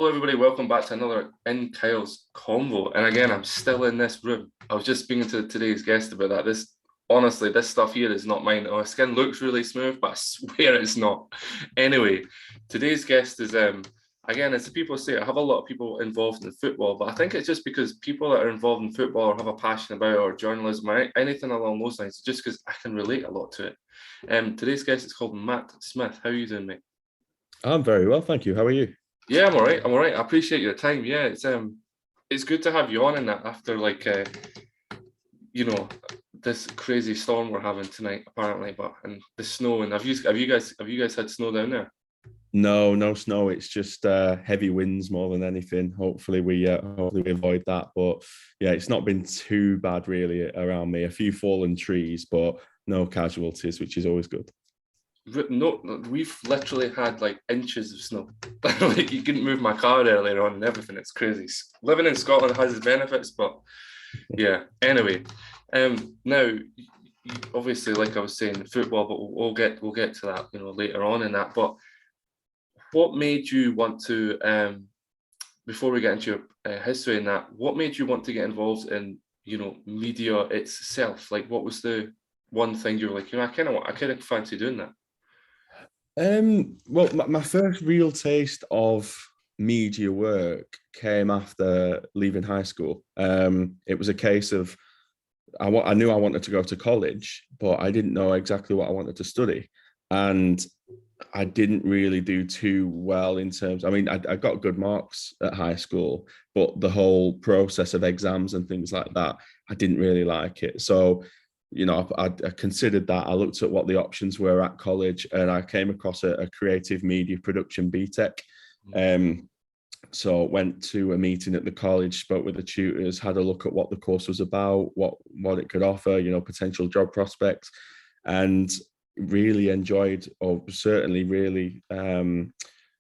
Hello, everybody. Welcome back to another Inkylesconvo. And again, I'm still in this room. I was just speaking to today's guest about that. Honestly, this stuff here is not mine. My skin looks really smooth, but I swear it's not. Anyway, today's guest is, again, as the people say, I have a lot of people involved in football, but I think it's just because people that are involved in football or have a passion about it, or journalism, or anything along those lines, just because I can relate a lot to it. Today's guest is called Matt Smith. How are you doing, mate? I'm very well, thank you. How are you? Yeah, I'm all right. I'm all right. I appreciate your time. Yeah, it's good to have you on in that after you know, this crazy storm we're having tonight apparently, but and the snow. And have you guys had snow down there? No, no snow. It's just heavy winds more than anything. Hopefully we avoid that. But yeah, it's not been too bad really around me. A few fallen trees, but no casualties, which is always good. No, we've literally had like inches of snow. Like you couldn't move my car earlier on and everything. It's crazy. Living in Scotland has its benefits, but yeah. Anyway, now obviously, like I was saying, football, but we'll get to that, later on in that. But what made you want to, before we get into your history in that, what made you want to get involved in, media itself? Like, what was the one thing you were like, I kind of fancy doing that. Well, my first real taste of media work came after leaving high school. It was a case of I knew I wanted to go to college, but I didn't know exactly what I wanted to study. And I didn't really do too well in terms. I mean, I got good marks at high school, but the whole process of exams and things like that, I didn't really like it. So, I considered that. I looked at what the options were at college, and I came across a creative media production BTEC. Um, so went to a meeting at the college, spoke with the tutors, had a look at what the course was about, what it could offer, potential job prospects, and really enjoyed, or certainly really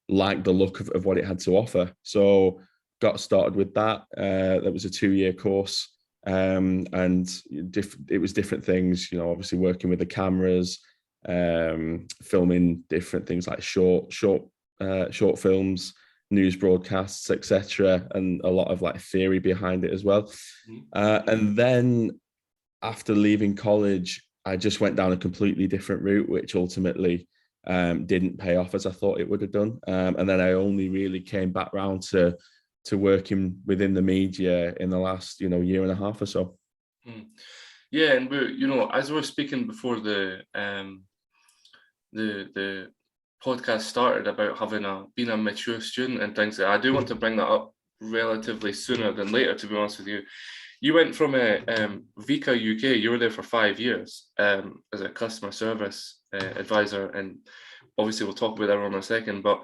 liked the look of what it had to offer. So got started with that. That was a 2-year course, and it was different things. Obviously working with the cameras, filming different things like short films, news broadcasts, etc., and a lot of like theory behind it as well. And then after leaving college, I just went down a completely different route, which ultimately didn't pay off as I thought it would have done. And then I only really came back round to working within the media in the last, year and a half or so. Yeah, and as we were speaking before the podcast started about being a mature student and things like that, I do want to bring that up relatively sooner than later, to be honest with you. You went from a Vika UK, you were there for 5 years as a customer service advisor, and obviously we'll talk about that in a second, but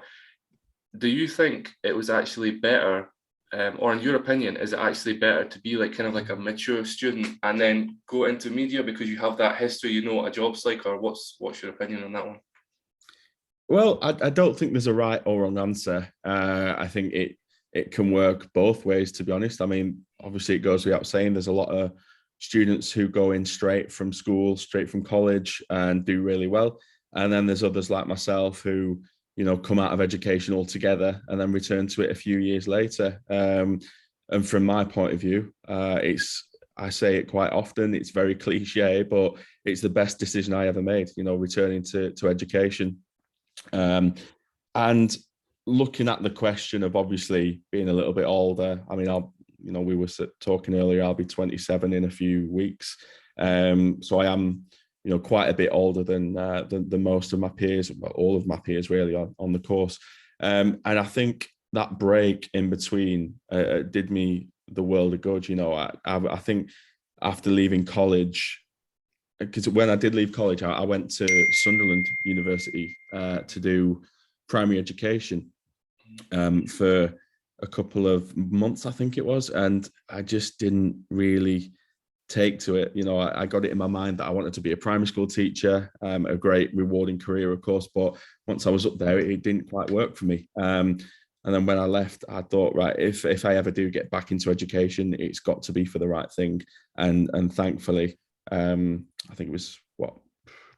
do you think it was actually better, or in your opinion, is it actually better to be like kind of like a mature student and then go into media because you have that history, what a job's like, or what's your opinion on that one? Well, I don't think there's a right or wrong answer. I think it can work both ways, to be honest. I mean, obviously it goes without saying there's a lot of students who go in straight from school, straight from college and do really well. And then there's others like myself who, come out of education altogether and then return to it a few years later. And from my point of view, I say it quite often, it's very cliche, but it's the best decision I ever made, returning to education. And looking at the question of obviously being a little bit older, I mean, we were talking earlier, I'll be 27 in a few weeks. So I am, quite a bit older than most of my peers, well, all of my peers really on the course. And I think that break in between did me the world of good. I think after leaving college, because when I did leave college, I went to Sunderland University to do primary education for a couple of months, I think it was, and I just didn't really take to it. I got it in my mind that I wanted to be a primary school teacher, a great rewarding career, of course, but once I was up there, it didn't quite work for me. And then when I left, I thought, right, if I ever do get back into education, it's got to be for the right thing. And thankfully, I think it was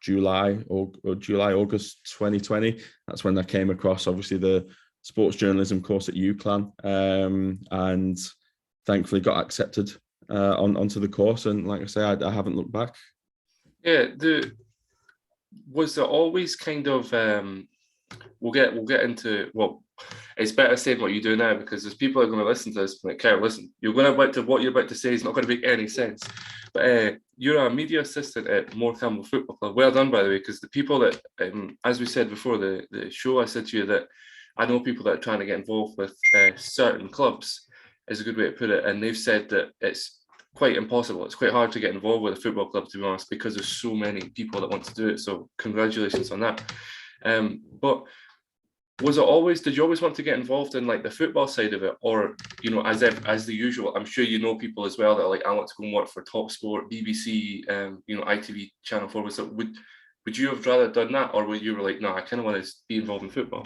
July, August 2020. That's when I came across obviously the sports journalism course at UCLan, and thankfully got accepted onto the course. And like I say, I haven't looked back. Yeah, was there always kind of we'll get into it's better saying what you do now, because there's people who are going to listen to this like, Kyle, listen, what you're about to say is not going to make any sense. But you're a media assistant at Morecombe Football Club. Well done, by the way, because the people that, as we said before the show, I said to you that I know people that are trying to get involved with certain clubs, is a good way to put it, and they've said that it's quite impossible. It's quite hard to get involved with a football club, to be honest, because there's so many people that want to do it. So congratulations on that. But did you always want to get involved in like the football side of it, or as the usual? I'm sure you know people as well that are like, I want to go and work for Top Sport, BBC, ITV, Channel 4. So would you have rather done that, or would you were like, no, I kind of want to be involved in football?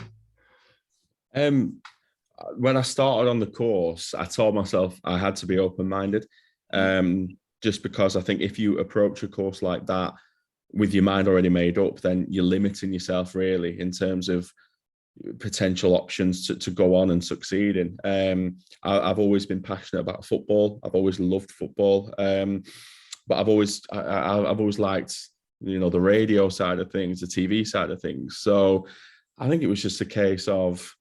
When I started on the course, I told myself I had to be open-minded, just because I think if you approach a course like that with your mind already made up, then you're limiting yourself really in terms of potential options to go on and succeed in. I've always been passionate about football. I've always loved football, but I've always liked the radio side of things, the TV side of things. So I think it was just a case of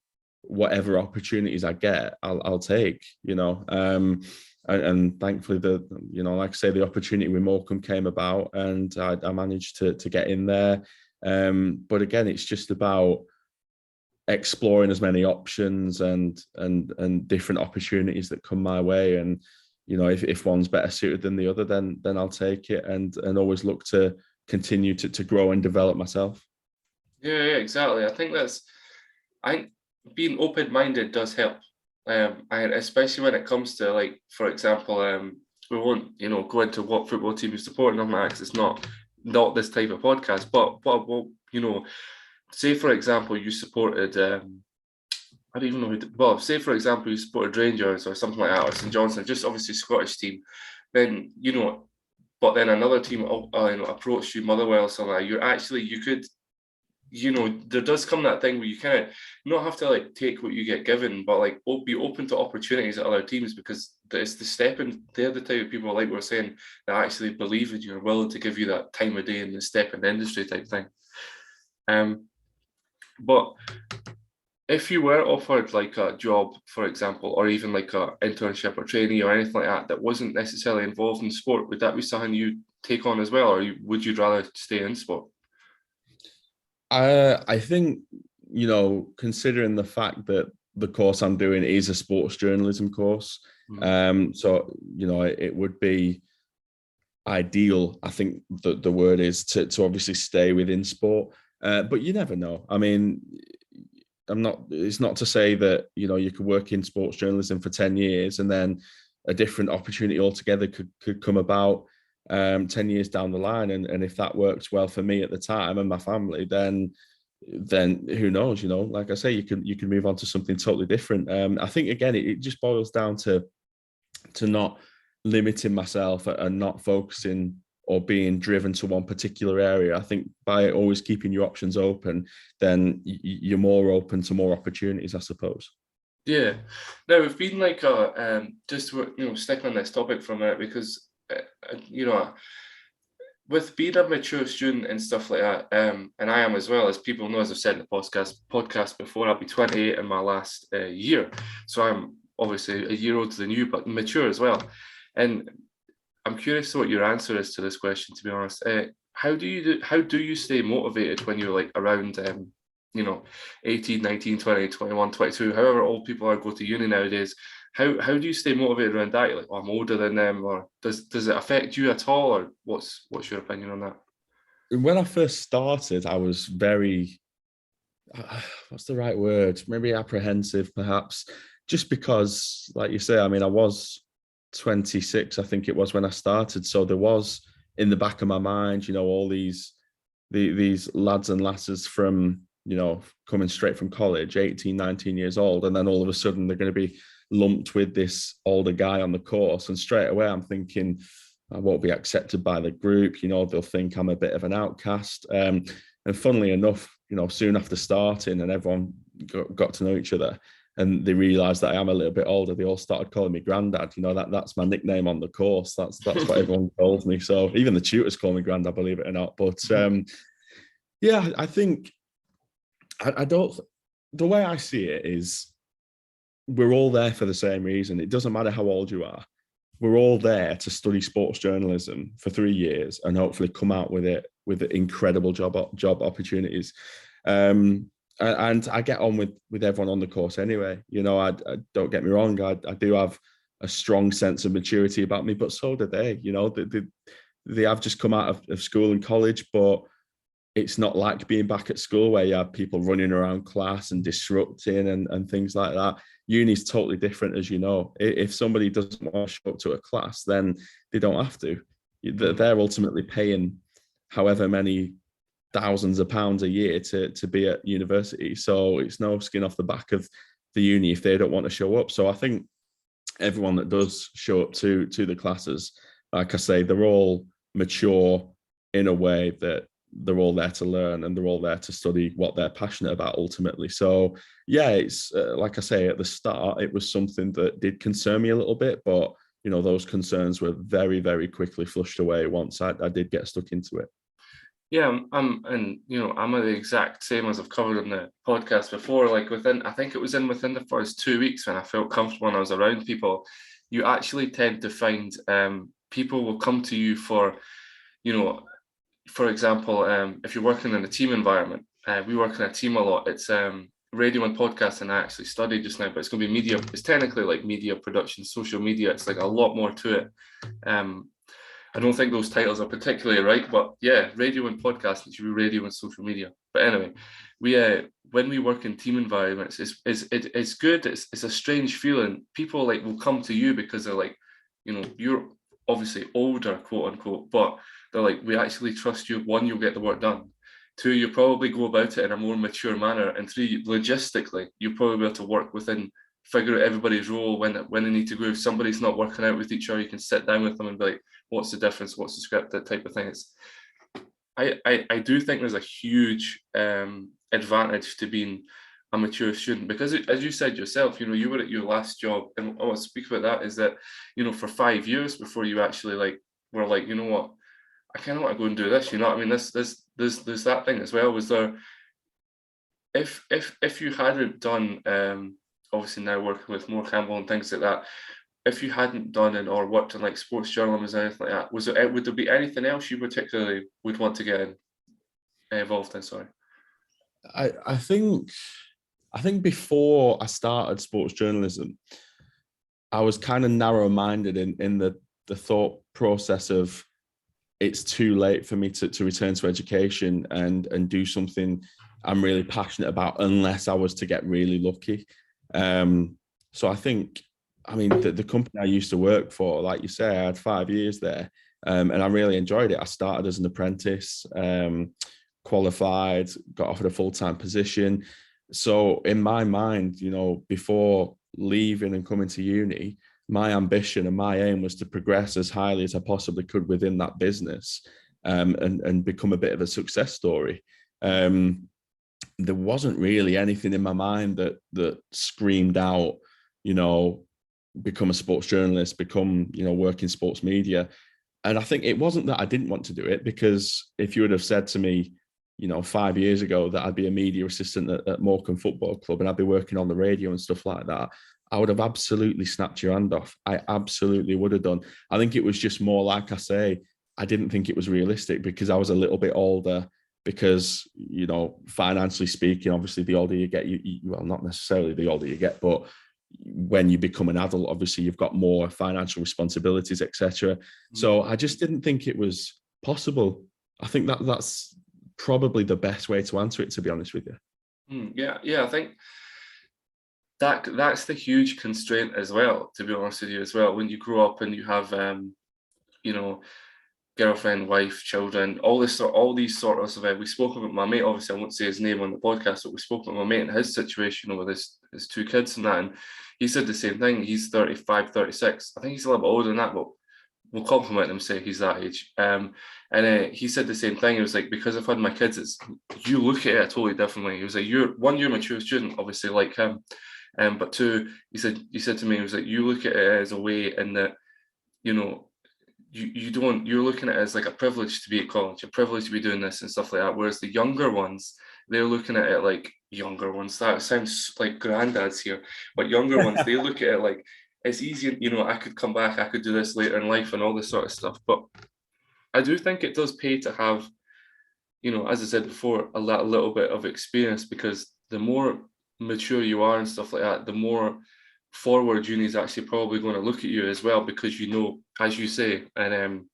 whatever opportunities I get, I'll take. And thankfully, like I say, the opportunity with Morecombe came about, and I managed to get in there. But again, it's just about exploring as many options and different opportunities that come my way. And if one's better suited than the other, then I'll take it, and always look to continue to grow and develop myself. Yeah, exactly. I think being open-minded does help. And especially when it comes to, like, for example, we won't go into what football team you support, because it's not this type of podcast. But say for example you supported I don't even know say for example you supported Rangers or something like that, or St Johnstone, just obviously Scottish team, then but then another team approached you, Motherwell or something like that, you could there does come that thing where you kind of not have to like take what you get given, but like be open to opportunities at other teams, because it's the stepping. They're the type of people, like we were saying, that actually believe in you, are willing to give you that time of day and the step in the industry type thing. But if you were offered like a job, for example, or even like a internship or trainee or anything like that wasn't necessarily involved in sport, would that be something you take on as well, or would you rather stay in sport? I think, considering the fact that the course I'm doing is a sports journalism course, so it would be ideal, I think the word is, to obviously stay within sport. But you never know. I mean, it's not to say that, you could work in sports journalism for 10 years and then a different opportunity altogether could come about 10 years down the line. And if that works well for me at the time and my family, then who knows, like I say, you can move on to something totally different. I think, again, it just boils down to not limiting myself and not focusing or being driven to one particular area. I think by always keeping your options open, then you're more open to more opportunities, I suppose. Yeah. Now, we've been like just sticking on this topic for a minute, because with being a mature student and stuff like that, and I am as well, as people know, as I've said in the podcast before, I'll be 28 in my last year, so I'm obviously a year older than you, but mature as well. And I'm curious to what your answer is to this question, to be honest. How do you stay motivated when you're like around 18, 19, 20, 21, 22, however old people are, go to uni nowadays? How do you stay motivated around that? You're like, I'm older than them, or does it affect you at all, or what's your opinion on that? When I first started, I was very, what's the right word? Maybe apprehensive, perhaps, just because, like you say, I mean, I was 26, I think it was, when I started. So there was in the back of my mind, all these lads and lasses from, coming straight from college, 18, 19 years old. And then all of a sudden they're going to be lumped with this older guy on the course. And straight away I'm thinking, I won't be accepted by the group. They'll think I'm a bit of an outcast. And funnily enough, soon after starting and everyone got to know each other, and they realised that I am a little bit older, they all started calling me Grandad. That's my nickname on the course. That's what everyone calls me. So even the tutors call me Grandad, believe it or not. But yeah, I think I don't. The way I see it is, we're all there for the same reason. It doesn't matter how old you are. We're all there to study sports journalism for 3 years and hopefully come out with incredible job opportunities. And I get on with everyone on the course anyway. I don't get me wrong. I do have a strong sense of maturity about me, but so do they. They have just come out of school and college, but it's not like being back at school where you have people running around class and disrupting and things like that. Uni is totally different, as you know. If somebody doesn't want to show up to a class, then they don't have to. They're ultimately paying however many thousands of pounds a year to be at university. So it's no skin off the back of the uni if they don't want to show up. So I think everyone that does show up to the classes, like I say, they're all mature in a way that they're all there to learn and they're all there to study what they're passionate about ultimately. So yeah, it's like I say, at the start, it was something that did concern me a little bit, but those concerns were very, very quickly flushed away once I did get stuck into it. Yeah, I'm the exact same as I've covered on the podcast before. Like I think it was within the first 2 weeks when I felt comfortable and I was around people, you actually tend to find people will come to you for, for example, if you're working in a team environment, we work in a team a lot. It's radio and podcasting I actually study just now, but it's going to be media. It's technically like media production, social media. It's like a lot more to it. I don't think those titles are particularly right, but yeah, radio and podcasting should be radio and social media. But anyway, we when we work in team environments, it's good. It's a strange feeling. People will come to you because they're like, you're obviously older, quote unquote, but they're like, we actually trust you. 1, you'll get the work done. 2, you probably go about it in a more mature manner. And 3, logistically, you'll probably be able to work within, figure out everybody's role when they need to go. If somebody's not working out with each other, you can sit down with them and be like, what's the difference? What's the script? That type of thing. I do think there's a huge advantage to being a mature student, because as you said yourself, you were at your last job, and I want to speak about that, is that, for 5 years before you actually were like, you know what, I kind of want to go and do this. You know what I mean? There's that thing as well. Was there, if you hadn't done, obviously now working with Morecombe and things like that, if you hadn't done it or worked in sports journalism or anything like that, would there be anything else you particularly would want to get involved in? Sorry. I think before I started sports journalism, I was kind of narrow-minded in the thought process of, it's too late for me to return to education and do something I'm really passionate about unless I was to get really lucky. So I think, the company I used to work for, like you say, I had 5 years there, and I really enjoyed it. I started as an apprentice, qualified, got offered a full-time position. So in my mind, before leaving and coming to uni, my ambition and my aim was to progress as highly as I possibly could within that business, and become a bit of a success story. There wasn't really anything in my mind that screamed out, become a sports journalist, work in sports media. And I think it wasn't that I didn't want to do it, because if you would have said to me, 5 years ago that I'd be a media assistant at Morecombe Football Club and I'd be working on the radio and stuff like that, I would have absolutely snapped your hand off. I absolutely would have done. I think it was just more, like I say, I didn't think it was realistic because I was a little bit older, because, financially speaking, obviously the older you get, well, not necessarily the older you get, but when you become an adult, obviously you've got more financial responsibilities, etc. So I just didn't think it was possible. I think that's probably the best way to answer it, to be honest with you. Yeah, I think that's the huge constraint as well, to be honest with you as well. When you grow up and you have girlfriend, wife, children, all these sort of we spoke about my mate, obviously I won't say his name on the podcast, but we spoke about my mate and his situation with his 2 kids and that, and he said the same thing. He's 35, 36. I think he's a little bit older than that, but will compliment him, say he's that age. And he said the same thing. It was like, because I've had my kids, it's, you look at it totally differently. He was like, you're a mature student, obviously, like him. But two, he said to me, he was like, you look at it as a way in that, you know, you're looking at it as like a privilege to be at college, a privilege to be doing this and stuff like that. Whereas the younger ones, they're looking at it like, younger ones, that sounds like granddads here, but younger ones, they look at it like, it's easy, you know, I could come back, I could do this later in life and all this sort of stuff. But I do think it does pay to have, you know, as I said before, a little bit of experience, because the more mature you are and stuff like that, the more forward uni's actually probably going to look at you as well, because, you know, as you say, and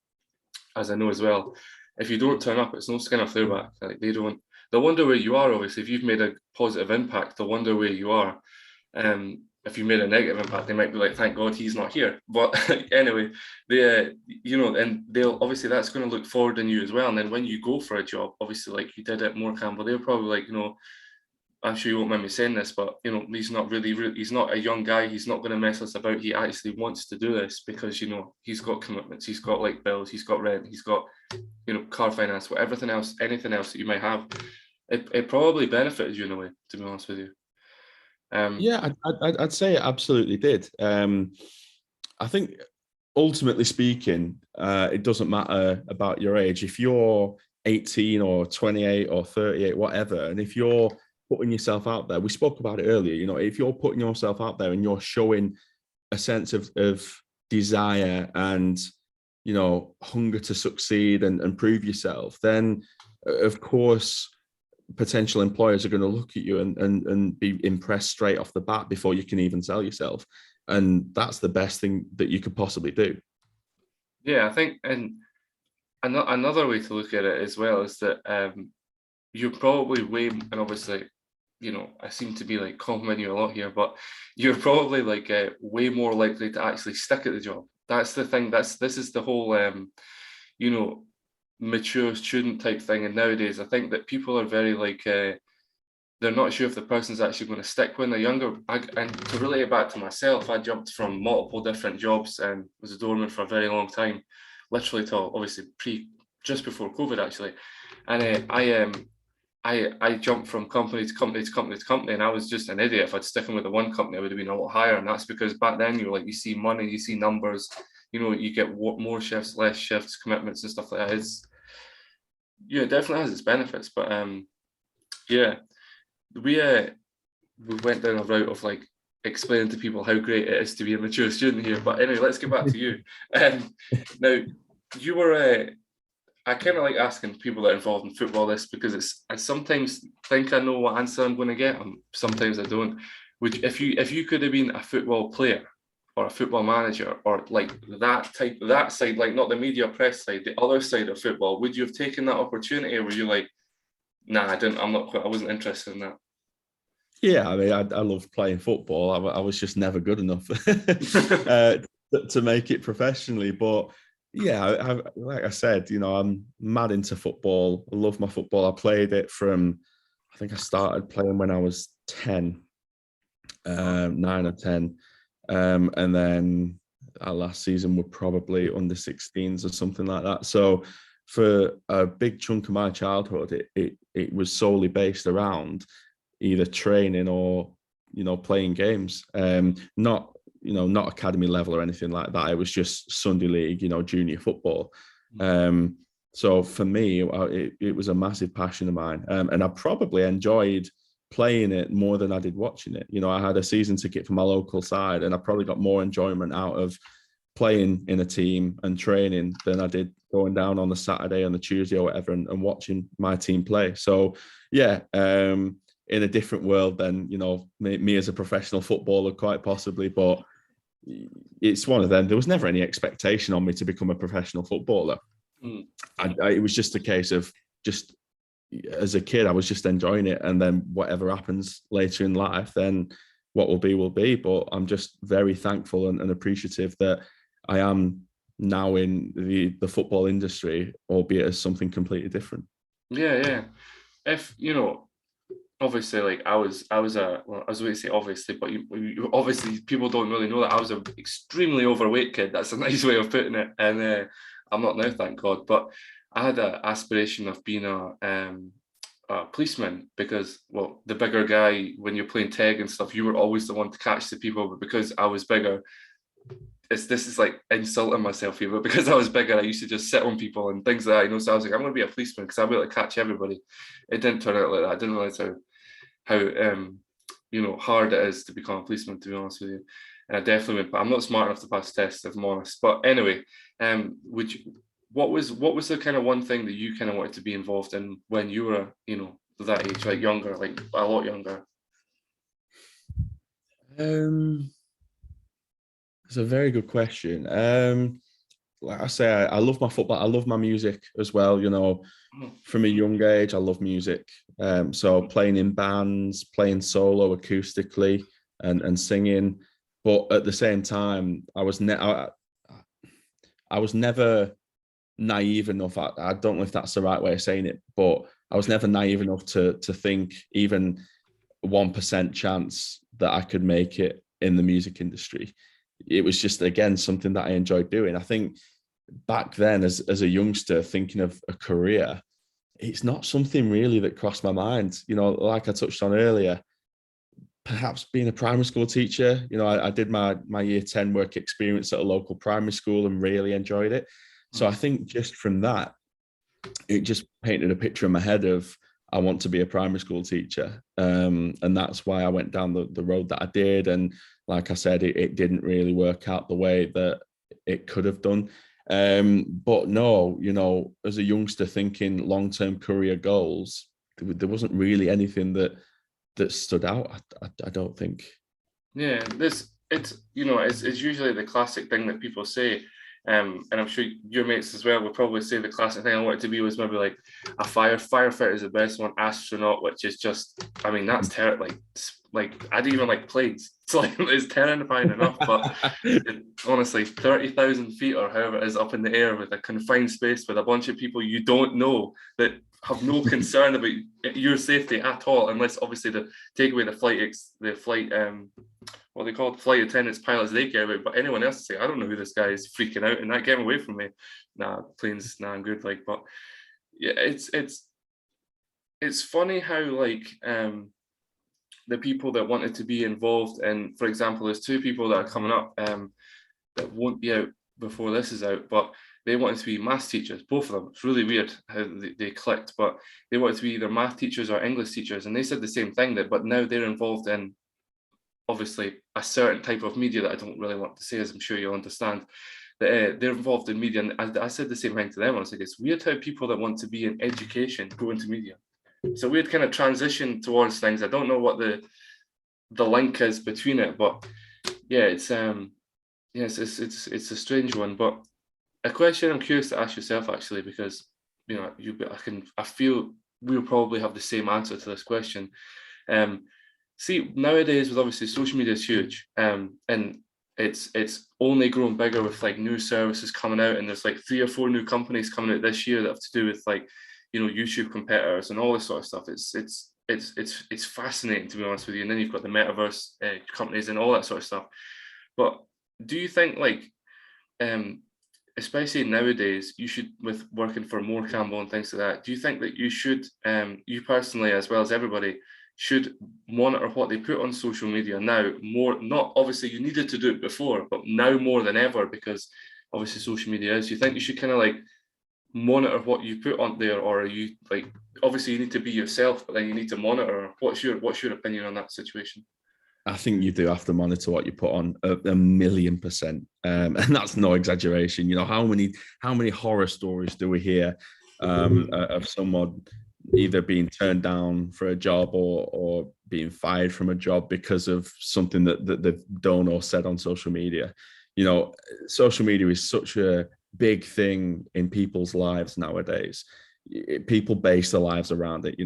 as I know as well, if you don't turn up, it's no skin off their back. Like, they'll wonder where you are. Obviously, if you've made a positive impact, they'll wonder where you are. If you made a negative impact, they might be like, thank God he's not here. But anyway, they, you know, and they'll obviously, that's going to look forward in you as well. And then when you go for a job, obviously, like you did at Morecombe, they're probably like, you know, I'm sure you won't mind me saying this, but, you know, he's not really, he's not a young guy. He's not going to mess us about. He actually wants to do this because, you know, he's got commitments. He's got like bills. He's got rent. He's got, you know, car finance, everything else, anything else that you might have. It probably benefited you in a way, to be honest with you. Yeah, I'd say it absolutely did. I think ultimately speaking, it doesn't matter about your age. If you're 18 or 28 or 38, whatever, and if you're putting yourself out there, we spoke about it earlier, you know, if you're putting yourself out there and you're showing a sense of desire and, you know, hunger to succeed and prove yourself, then of course potential employers are going to look at you and be impressed straight off the bat before you can even sell yourself. And that's the best thing that you could possibly do. Yeah, I think, and another way to look at it as well is that you're probably way, and obviously, you know, I seem to be like complimenting you a lot here, but you're probably like way more likely to actually stick at the job. That's the thing. This is the whole, you know, mature student type thing. And nowadays, I think that people are very like, they're not sure if the person's actually going to stick when they're younger. And to relate it back to myself, I jumped from multiple different jobs and was a doorman for a very long time, literally till obviously just before COVID actually. And I jumped from company to company to company to company, and I was just an idiot. If I'd sticking with the one company, I would have been a lot higher. And that's because back then you were like, you see money, you see numbers, you know, you get more shifts, less shifts, commitments and stuff like that. Yeah, it definitely has its benefits, but yeah, we went down a route of like explaining to people how great it is to be a mature student here. But anyway, let's get back to you. Now, you were I kind of like asking people that are involved in football this, because I sometimes think I know what answer I'm going to get, and sometimes I don't. If you could have been a football player or a football manager, or like that side, like not the media press side, the other side of football, would you have taken that opportunity, or were you like, nah, I didn't, I wasn't interested in that? Yeah, I mean, I love playing football. I was just never good enough to make it professionally. But yeah, like I said, you know, I'm mad into football. I love my football. I played it from, I think I started playing when I was 10, 9 or 10. And then our last season were probably under 16s or something like that. So for a big chunk of my childhood, it was solely based around either training or, you know, playing games. Not, you know, not academy level or anything like that. It was just Sunday league, you know, junior football. So for me, it was a massive passion of mine. And I probably enjoyed playing it more than I did watching it. You know, I had a season ticket for my local side, and I probably got more enjoyment out of playing in a team and training than I did going down on the Saturday and the Tuesday or whatever and watching my team play. So yeah, in a different world than, you know, me as a professional footballer, quite possibly, but it's one of them. There was never any expectation on me to become a professional footballer. It was just a case of just, as a kid, I was just enjoying it. And then whatever happens later in life, then what will be, will be. But I'm just very thankful and appreciative that I am now in the football industry, albeit as something completely different. Yeah. If, you know, obviously, like I was a well, I was going to say obviously, but obviously people don't really know that I was an extremely overweight kid. That's a nice way of putting it, and I'm not now, thank God. But I had an aspiration of being a policeman because, well, the bigger guy when you're playing tag and stuff, you were always the one to catch the people. But because I was bigger, this is like insulting myself here, but because I was bigger, I used to just sit on people and things like that. So I was like, I'm going to be a policeman because I'll be able to catch everybody. It didn't turn out like that. I didn't realize how hard it is to become a policeman, to be honest with you. And I definitely would, but I'm not smart enough to pass tests, if I'm honest. But anyway, would you? What was the kind of one thing that you kind of wanted to be involved in when you were, that age, like younger, like a lot younger? It's a very good question. Like I say, I love my football. I love my music as well. From a young age, I love music. So playing in bands, playing solo acoustically, and singing. But at the same time, I was never naive enough. I don't know if that's the right way of saying it, but I was never naive enough to think even 1% chance that I could make it in the music industry. It was just, again, something that I enjoyed doing. I think back then, as a youngster, thinking of a career, it's not something really that crossed my mind. Like I touched on earlier, perhaps being a primary school teacher. I did my year 10 work experience at a local primary school and really enjoyed it. So I think just from that, it just painted a picture in my head of, I want to be a primary school teacher. And that's why I went down the road that I did. And like I said, it didn't really work out the way that it could have done. But no, as a youngster thinking long-term career goals, there wasn't really anything that stood out. I don't think. Yeah, it's usually the classic thing that people say. And I'm sure your mates as well would probably say the classic thing I wanted to be was maybe like a firefighter is the best one, astronaut, which is just, I mean, that's terrible. Like I didn't even like planes. It's terrifying enough, but honestly, 30,000 feet or however it is up in the air with a confined space with a bunch of people you don't know that have no concern about your safety at all, unless obviously to take away the flight what they call flight attendants, pilots, they care about. But anyone else say, I don't know who this guy is, freaking out and that, get him away from me. Nah, planes, nah, I'm good. Like, but yeah, it's funny how like the people that wanted to be involved, and for example, there's two people that are coming up that won't be out before this is out, but they wanted to be maths teachers, both of them. It's really weird how they clicked, but they wanted to be either math teachers or English teachers, and they said the same thing, but now they're involved in obviously a certain type of media that I don't really want to say, as I'm sure you'll understand. That they're involved in media, and I said the same thing to them. I was like, it's weird how people that want to be in education go into media. It's a weird kind of transition towards things. I don't know what the link is between it, but yeah, it's a strange one. But a question I'm curious to ask yourself, actually, because I feel we'll probably have the same answer to this question. See, nowadays with obviously social media is huge, and it's only growing bigger with like new services coming out, and there's like 3 or 4 new companies coming out this year that have to do with like YouTube competitors and all this sort of stuff. It's fascinating, to be honest with you. And then you've got the metaverse companies and all that sort of stuff. But do you think like especially nowadays, you should, with working for Morecombe and things like that, do you think that you should, you personally as well as everybody, should monitor what they put on social media now more? Not obviously you needed to do it before, but now more than ever, because obviously social media is. Do you think you should kind of like monitor what you put on there, or are you like, obviously you need to be yourself, but then you need to monitor? What's your opinion on that situation? I think you do have to monitor what you put on a 1,000,000%, and that's no exaggeration. How many horror stories do we hear of someone either being turned down for a job or being fired from a job because of something that they've done or said on social media? Social media is such a big thing in people's lives nowadays. People base their lives around it.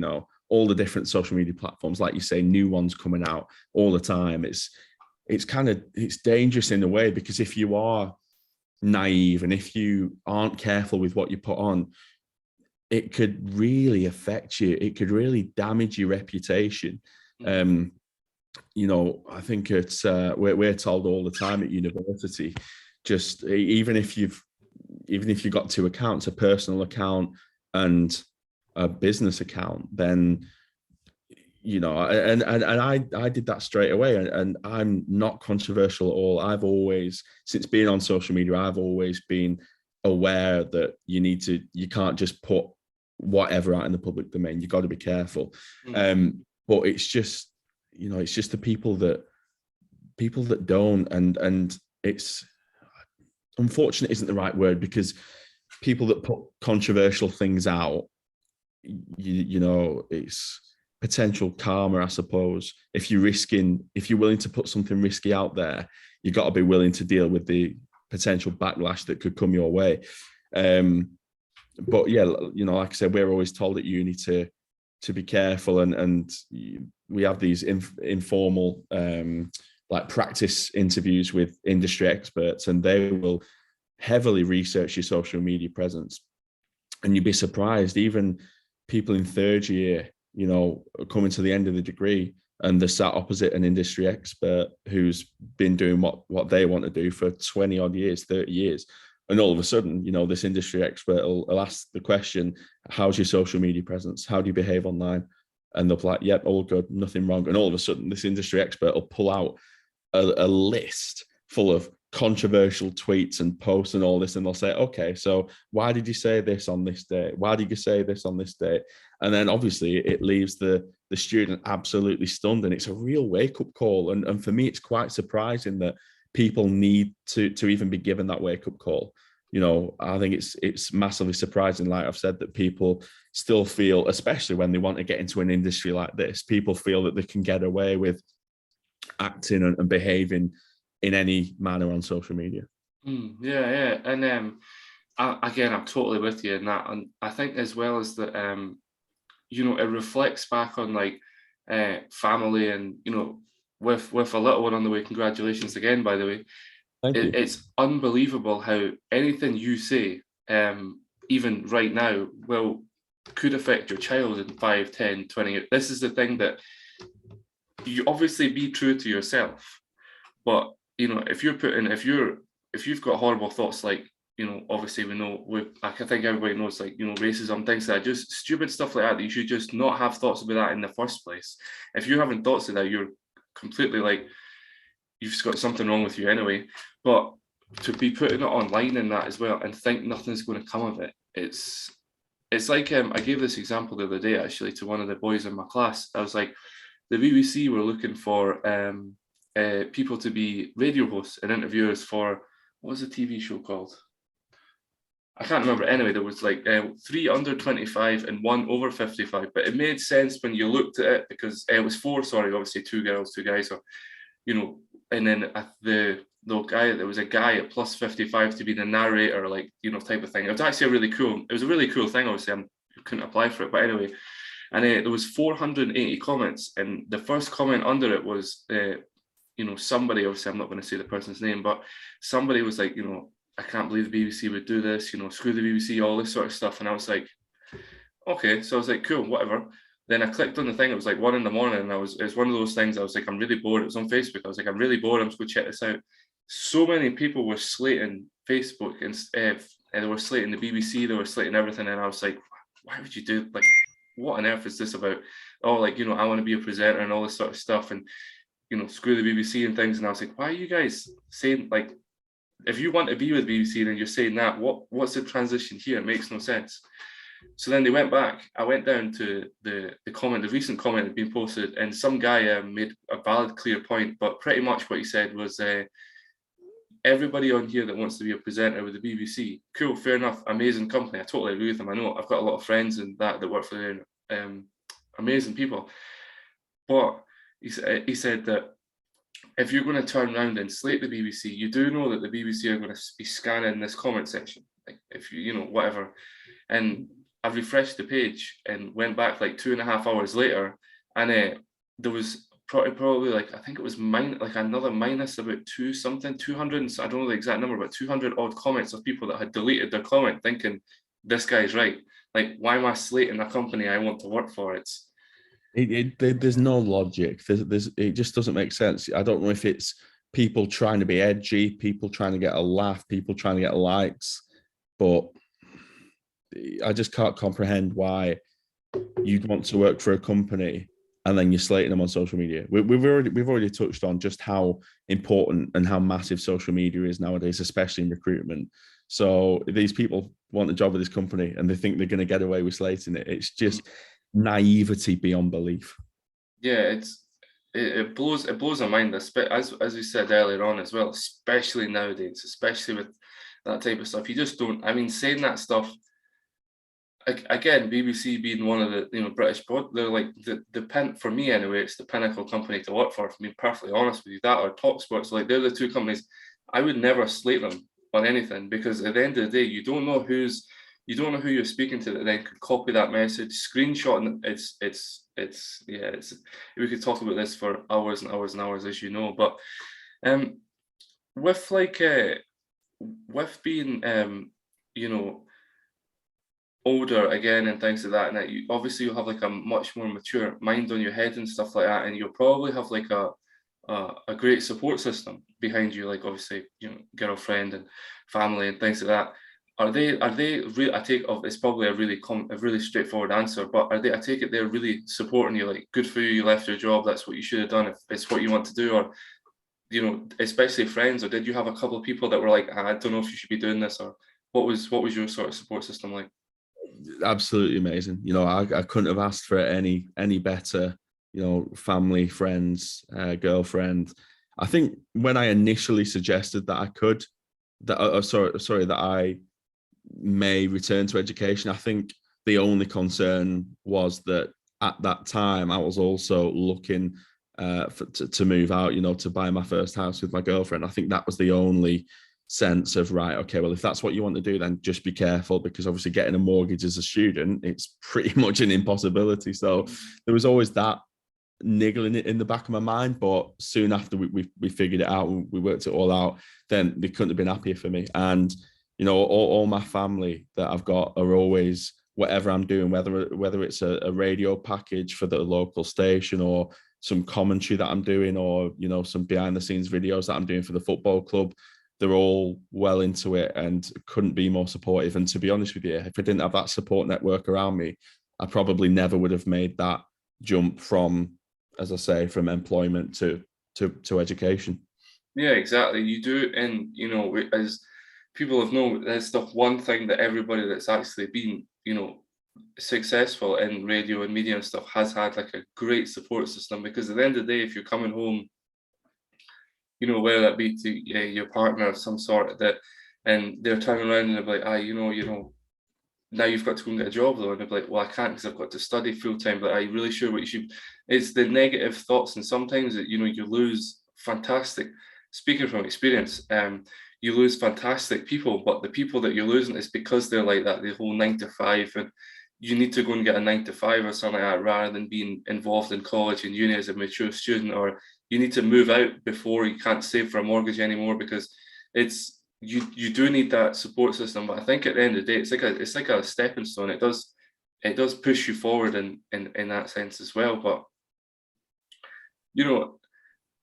All the different social media platforms, like you say, new ones coming out all the time. It's dangerous in a way, because if you are naive and if you aren't careful with what you put on, it could really affect you. It could really damage your reputation. You know, I think it's we're told all the time at university, just even if you've got two accounts, a personal account and a business account, then you know, and I did that straight away, and I'm not controversial at all. I've always, since being on social media, I've always been aware that you can't just put whatever out in the public domain. You've got to be careful. But it's just, you know, it's just the people that don't, and it's unfortunate isn't the right word, because people that put controversial things out, you know, it's potential karma, I suppose. If you're willing to put something risky out there, you got to be willing to deal with the potential backlash that could come your way. But yeah, you know, like I said, we're always told at uni to be careful, and we have these informal like practice interviews with industry experts, and they will heavily research your social media presence. And you'd be surprised, even people in third year, you know, coming to the end of the degree, and they're sat opposite an industry expert who's been doing what they want to do for 20 odd years, 30 years. And all of a sudden, you know, this industry expert will ask the question, how's your social media presence? How do you behave online? And they'll be like, yep, all good, nothing wrong. And all of a sudden, this industry expert will pull out a list full of controversial tweets and posts and all this, and they'll say, okay, so why did you say this on this day? Why did you say this on this day? And then obviously it leaves the student absolutely stunned, and it's a real wake-up call. And for me, it's quite surprising that people need to even be given that wake-up call. You know, I think it's massively surprising, like I've said, that people still feel, especially when they want to get into an industry like this, people feel that they can get away with acting and behaving in any manner on social media. Yeah. And again, I'm totally with you in that. And I think as well as that, you know, it reflects back on like family, and, you know, with a little one on the way. Congratulations again, by the way. Thank you. It's unbelievable how anything you say, even right now, could affect your child in 5, 10, 20 years. This is the thing, that you obviously be true to yourself, but you know, if you've got horrible thoughts, like, you know, obviously we know, I think everybody knows, like, you know, racism, things like that, just stupid stuff like that you should just not have thoughts about that in the first place. If you're having thoughts of that, you're completely, like, you've got something wrong with you anyway. But to be putting it online and that as well, and think nothing's going to come of it, it's like, I gave this example the other day actually to one of the boys in my class. I was like, the BBC were looking for people to be radio hosts and interviewers for, what was the TV show called? I can't remember. Anyway, there was like 3 under 25 and 1 over 55, but it made sense when you looked at it, because it was 4, obviously 2 girls, 2 guys, or, you know, and then the guy, there was a guy at plus 55 to be the narrator, like, you know, type of thing. It was actually it was a really cool thing. Obviously, I couldn't apply for it, but anyway. And there was 480 comments, and the first comment under it was, you know, somebody, obviously I'm not going to say the person's name, but somebody was like, you know, I can't believe the BBC would do this, you know, screw the BBC, all this sort of stuff. And I was like, okay. So I was like, cool, whatever. Then I clicked on the thing. It was like 1 a.m, and it was one of those things. I was like, I'm really bored. It was on Facebook. I was like, I'm really bored. I'm just going to check this out. So many people were slating Facebook, and they were slating the BBC. They were slating everything. And I was like, why would you do, like, what on earth is this about? Oh, like, you know, I want to be a presenter and all this sort of stuff, and, you know, screw the BBC and things. And I was like, why are you guys saying, like, if you want to be with BBC, then you're saying that, what's the transition here? It makes no sense. So then they went back. I went down to the recent comment had been posted, and some guy made a valid, clear point, but pretty much what he said was, everybody on here that wants to be a presenter with the BBC, cool, fair enough, amazing company. I totally agree with him. I know I've got a lot of friends and that work for them, amazing people. But he said that if you're going to turn around and slate the BBC, you do know that the BBC are going to be scanning this comment section, like, if you know, whatever. And I refreshed the page and went back like 2.5 hours later, and there was probably like, I think it was like another minus about 200, so I don't know the exact number, but 200 odd comments of people that had deleted their comment thinking this guy's right. Like, why am I slating a company I want to work for? There's no logic. It just doesn't make sense. I don't know if it's people trying to be edgy, people trying to get a laugh, people trying to get likes, but I just can't comprehend why you'd want to work for a company and then you're slating them on social media. We've already touched on just how important and how massive social media is nowadays, especially in recruitment. So these people want a job with this company and they think they're going to get away with slating it. It's just naivety beyond belief. Yeah, it blows my mind, as we said earlier on as well, especially nowadays, especially with that type of stuff. You just don't. I mean, saying that stuff again, BBC being one of the British they're like the pin for me anyway. It's the pinnacle company to work for. If I'm being perfectly honest with you, that or Talksport's, like they're the two companies I would never slate them on anything, because at the end of the day, you don't know who you're speaking to that then could copy that message, screenshot, and it's we could talk about this for hours and hours and hours, as you know. But with with being older again and things like that, and that you'll have like a much more mature mind on your head and stuff like that, and you'll probably have like a great support system behind you, like obviously girlfriend and family and things like that. I take it's probably a really straightforward answer, but I take it they're really supporting you, like, good for you, you left your job, that's what you should have done if it's what you want to do, or especially friends, or did you have a couple of people that were like, I don't know if you should be doing this, or what was your sort of support system like? Absolutely amazing. I couldn't have asked for it any better. Family, friends, girlfriend. I think when I initially suggested that that I may return to education, I think the only concern was that at that time I was also looking to move out, to buy my first house with my girlfriend. I think that was the only sense of, right, okay, well, if that's what you want to do, then just be careful, because obviously getting a mortgage as a student, it's pretty much an impossibility. So there was always that niggling it in the back of my mind, but soon after we figured it out, we worked it all out, then they couldn't have been happier for me. And all my family that I've got are always, whatever I'm doing, whether it's a radio package for the local station, or some commentary that I'm doing, or some behind the scenes videos that I'm doing for the football club, they're all well into it and couldn't be more supportive. And to be honest with you, if I didn't have that support network around me, I probably never would have made that jump from, as I say, from employment to education. Yeah, exactly. You do, and as people have known, that's the one thing that everybody that's actually been, successful in radio and media and stuff has had, like, a great support system. Because at the end of the day, if you're coming home, whether that be to your partner of some sort, and they're turning around and they're like, now you've got to go and get a job though, and they're like, well, I can't because I've got to study full time. But are you really sure what you should? It's the negative thoughts, and sometimes that you lose fantastic. Speaking from experience, you lose fantastic people, but the people that you're losing is because they're like that, the whole 9 to 5, and you need to go and get a 9 to 5 or something like that, rather than being involved in college and uni as a mature student, or you need to move out before you can't save for a mortgage anymore, because you do need that support system. But I think at the end of the day, it's like a stepping stone. It does push you forward in that sense as well. But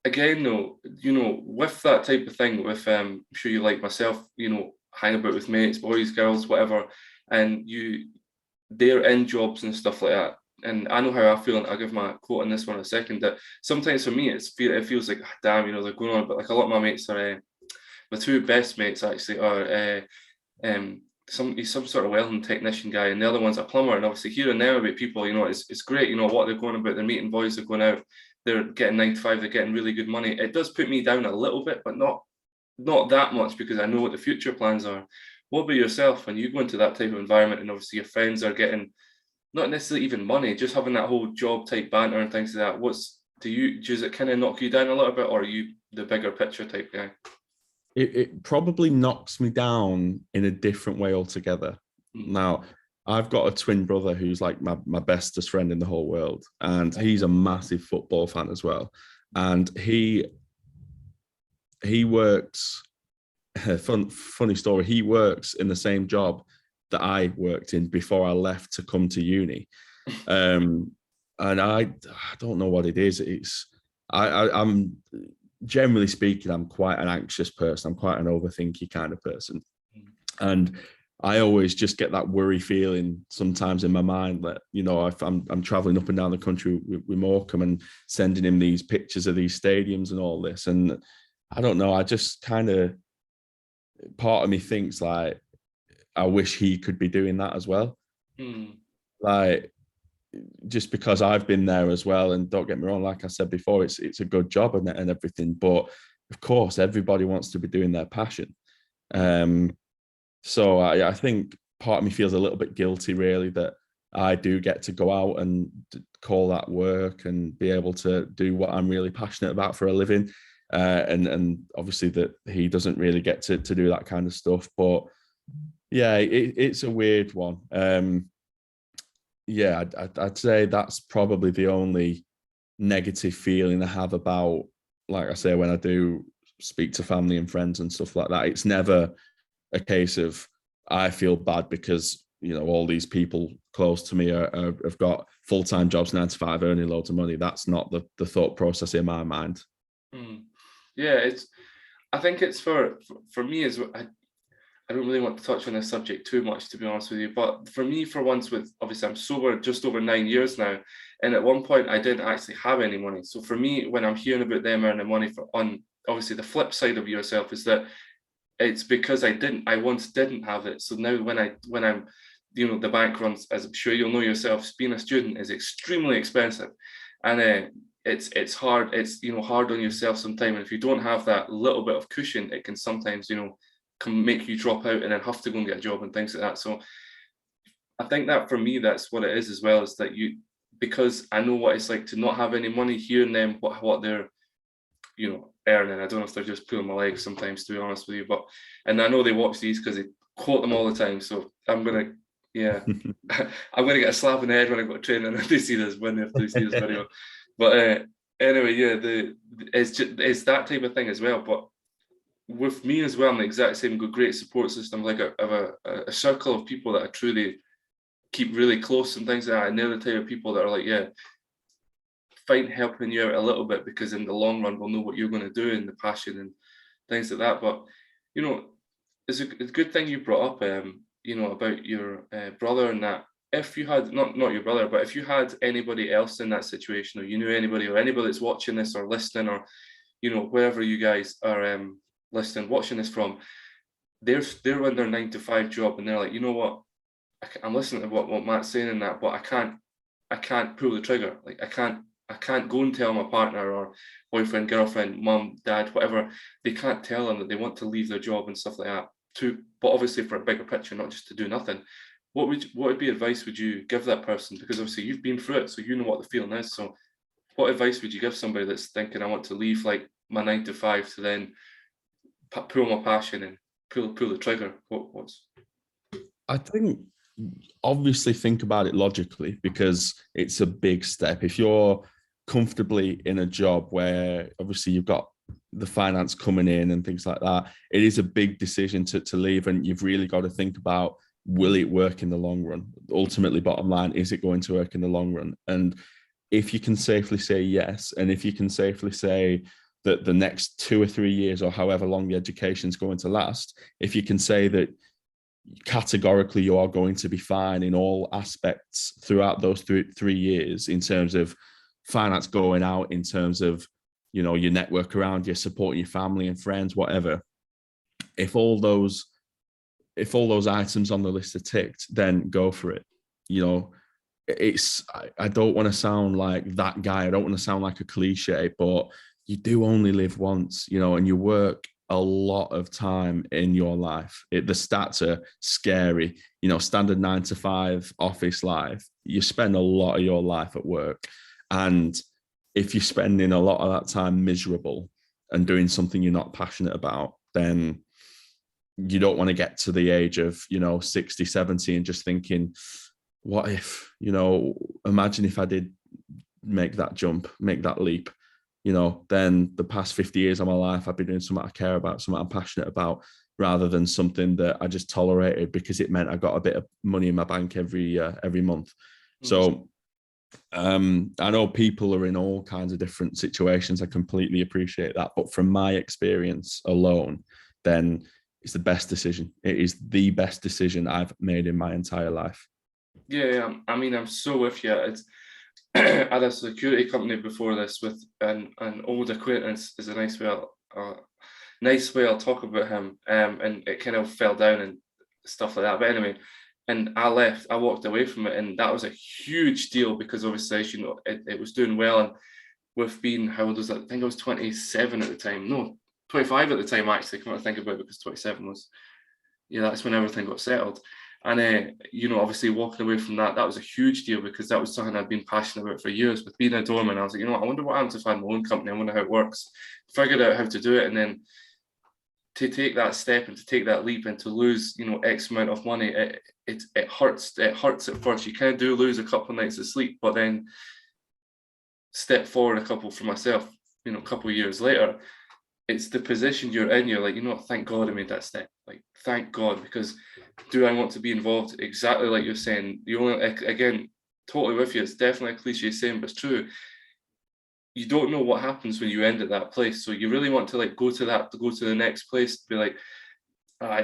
again though, with that type of thing, with I'm sure you like myself, hang about with mates, boys, girls, whatever, and they're in jobs and stuff like that. And I know how I feel, and I'll give my quote on this one in a second, that sometimes for me it feels like, damn, they're going on. But like, a lot of my mates are, my two best mates actually are he's some sort of welding technician guy, and the other one's a plumber. And obviously here and there about people, it's great, what they're going about, they're meeting boys, they're going out, they're getting 9 to 5, they're getting really good money. It does put me down a little bit, but not that much, because I know what the future plans are. What about yourself when you go into that type of environment, and obviously your friends are getting not necessarily even money, just having that whole job type banter and things like that? Does it kind of knock you down a little bit, or are you the bigger picture type guy? It probably knocks me down in a different way altogether. Now, I've got a twin brother who's like my bestest friend in the whole world, and he's a massive football fan as well. And he works, funny story, he works in the same job that I worked in before I left to come to uni. And I don't know what it is. I'm generally speaking, I'm quite an anxious person. I'm quite an overthinky kind of person. And I always just get that worry feeling sometimes in my mind that, you know, if I'm traveling up and down the country with Morecombe and sending him these pictures of these stadiums and all this. And I don't know, I just kind of, part of me thinks like, I wish he could be doing that as well. Like, just because I've been there as well, and don't get me wrong, like I said before, it's a good job and everything, but of course everybody wants to be doing their passion. So I think part of me feels a little bit guilty, really, that I do get to go out and call that work and be able to do what I'm really passionate about for a living. And obviously that he doesn't really get to do that kind of stuff. But yeah, it's a weird one. Yeah, I'd say that's probably the only negative feeling I have about, like I say, when I do speak to family and friends and stuff like that. It's never a case of I feel bad because, you know, all these people close to me have got full-time jobs, 9 to 5, earning loads of money. That's not the thought process in my mind. Yeah, I think it's for me as I don't really want to touch on this subject too much, to be honest with you. But for me, for once, with obviously I'm sober just over 9 years now, and at one point I didn't actually have any money. So for me, when I'm hearing about them earning money on obviously the flip side of yourself is that it's because I once didn't have it. So now when I'm, you know, the bank runs, as I'm sure you'll know yourself, being a student is extremely expensive, and it's hard. It's, you know, hard on yourself sometimes. And if you don't have that little bit of cushion, it can sometimes, you know, can make you drop out and then have to go and get a job and things like that. So I think that for me, that's what it is as well, is that because I know what it's like to not have any money, hearing them what they're, you know, earning. I don't know if they're just pulling my legs sometimes, to be honest with you, and I know they watch these because they quote them all the time. So I'm gonna I'm gonna get a slap in the head when I go to training if they see this video. But anyway, yeah, it's that type of thing as well. But with me as well, I'm the exact same. Got great support system, like a circle of people that I truly keep really close and things like that. And they're the type of people that are like, yeah, find helping you out a little bit, because in the long run we'll know what you're going to do and the passion and things like that. But you know, it's a good thing you brought up, you know, about your brother, and that if you had not your brother, but if you had anybody else in that situation, or you knew anybody, or anybody that's watching this or listening, or you know, wherever you guys are listening, watching this from, they're in their 9 to 5 job, and they're like, you know what, I'm listening to what Matt's saying in that, but I can't pull the trigger. Like I can't go and tell my partner or boyfriend, girlfriend, mum, dad, whatever. They can't tell them that they want to leave their job and stuff like that. But obviously for a bigger picture, not just to do nothing. What would be advice would you give that person? Because obviously you've been through it, so you know what the feeling is. So what advice would you give somebody that's thinking, I want to leave like my 9 to 5 to then pull my passion and pull the trigger? What's? I think obviously think about it logically, because it's a big step. If you're comfortably in a job where obviously you've got the finance coming in and things like that, it is a big decision to leave, and you've really got to think about, will it work in the long run? Ultimately, bottom line, is it going to work in the long run? And if you can safely say yes, and if you can safely say that the next 2 or 3 years, or however long the education is going to last, if you can say that categorically you are going to be fine in all aspects throughout those 3 years, in terms of finance going out, in terms of, you know, your network around you, supporting your family and friends, whatever. If all those items on the list are ticked, then go for it. You know, I don't want to sound like that guy. I don't want to sound like a cliche, but you do only live once, you know, and you work a lot of time in your life. The stats are scary, you know, standard 9 to 5 office life. You spend a lot of your life at work. And if you're spending a lot of that time miserable and doing something you're not passionate about, then you don't want to get to the age of, you know, 60, 70 and just thinking, what if, you know, imagine if I did make that jump, make that leap. then the past 50 years of my life, I've been doing something I care about, something I'm passionate about, rather than something that I just tolerated because it meant I got a bit of money in my bank every month. So I know people are in all kinds of different situations. I completely appreciate that. But from my experience alone, then it's the best decision. It is the best decision I've made in my entire life. Yeah, I mean, I'm so with you. It's I had a security company before this with an old acquaintance. Is a nice way I'll talk about him. And it kind of fell down and stuff like that. But anyway, and I left. I walked away from it, and that was a huge deal because obviously, as you know, it was doing well. And with being, how old was that? I think I was 27 at the time. No, 25 at the time actually. Come on to think about it, because 27 was, yeah, that's when everything got settled. And obviously walking away from that was a huge deal because that was something I'd been passionate about for years. With being a doorman, I was like, I wonder what happens if I had my own company. I wonder how it works. Figured out how to do it, and then to take that step and to take that leap and to lose, X amount of money, it hurts. It hurts at first. You kind of do lose a couple of nights of sleep, but then step forward a couple for myself. A couple of years later, it's the position you're in. You're like, thank God I made that step. Like, thank God, because do I want to be involved? Exactly like you're saying. You only, again, totally with you. It's definitely a cliche saying, but it's true. You don't know what happens when you end at that place. So you really want to go to the next place, to be like,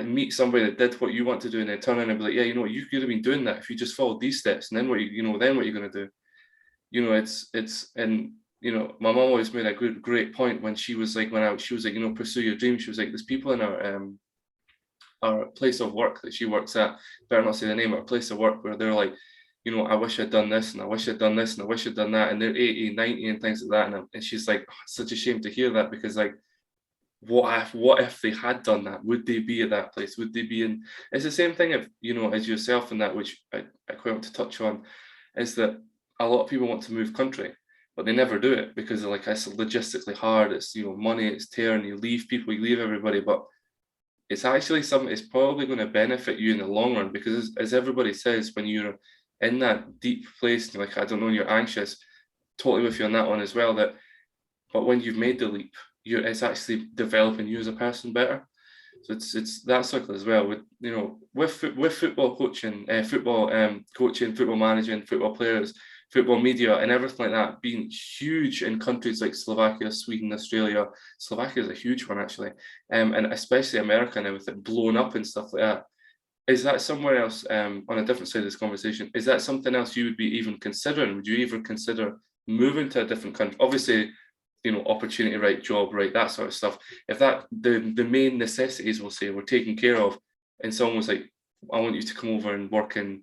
meet somebody that did what you want to do, and then turn around and be like, yeah, you could have been doing that if you just followed these steps. And then what then what you're going to do? And my mom always made a great point when she was like, pursue your dreams. She was like, there's people in our place of work that she works at, better not say the name, our place of work, where they're like, I wish I'd done this, and I wish I'd done this, and I wish I'd done that, and they're 80, 90 and things like that. And she's like, oh, it's such a shame to hear that, because like, what if they had done that? Would they be at that place? Would they be in? It's the same thing if, as yourself in that, which I quite want to touch on, is that a lot of people want to move country, but they never do it because they're like, it's logistically hard. It's, money, it's tearing, you leave people, you leave everybody, but it's actually something that's probably going to benefit you in the long run, because as everybody says, when you're in that deep place, like, I don't know, you're anxious, totally with you on that one as well, but when you've made the leap, it's actually developing you as a person better. So it's that cycle as well with football coaching, football managing, football players, football media, and everything like that being huge in countries like Slovakia, Sweden, Australia. Slovakia is a huge one actually, and especially America now with it blowing up and stuff like that. Is that somewhere else, on a different side of this conversation, is that something else you would be even considering? Would you even consider moving to a different country? Obviously, opportunity right, job right, that sort of stuff. If that the main necessities, we'll say, were taken care of, and someone was like, I want you to come over and work in,